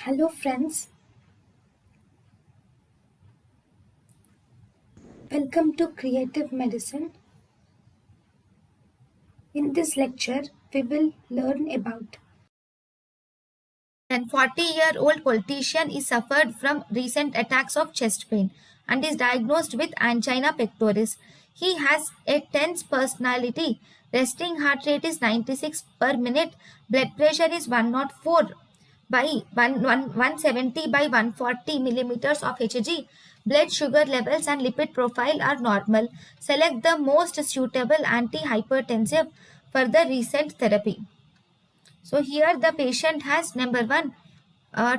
Hello, friends. Welcome to Creative Medicine. In this lecture, we will learn about An 40-year-old politician is suffered from recent attacks of chest pain and is diagnosed with angina pectoris. He has a tense personality. Resting heart rate is 96 per minute. Blood pressure is 104 by 170 by 140 millimeters of Hg. Blood sugar levels and lipid profile are normal. Select the most suitable antihypertensive for the recent therapy. So here the patient has number one,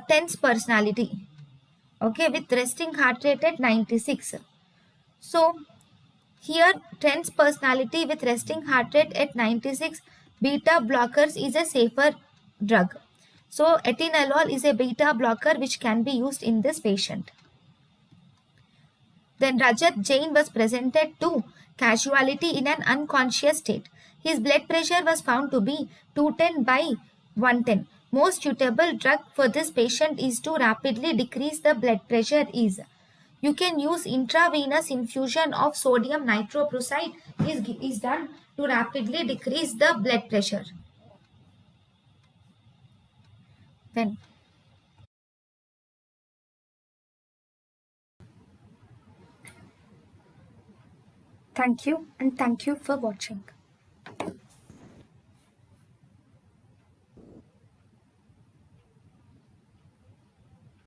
tense personality, okay, with resting heart rate at 96. So here tense personality with resting heart rate at 96, beta blockers is a safer drug. So atenolol is a beta blocker which can be used in this patient. Then Rajat Jain was presented to casualty in an unconscious state. His blood pressure was found to be 210 by 110. Most suitable drug for this patient is to rapidly decrease the blood pressure is. You can use intravenous infusion of sodium nitroprusside is done to rapidly decrease the blood pressure. Then thank you and thank you for watching.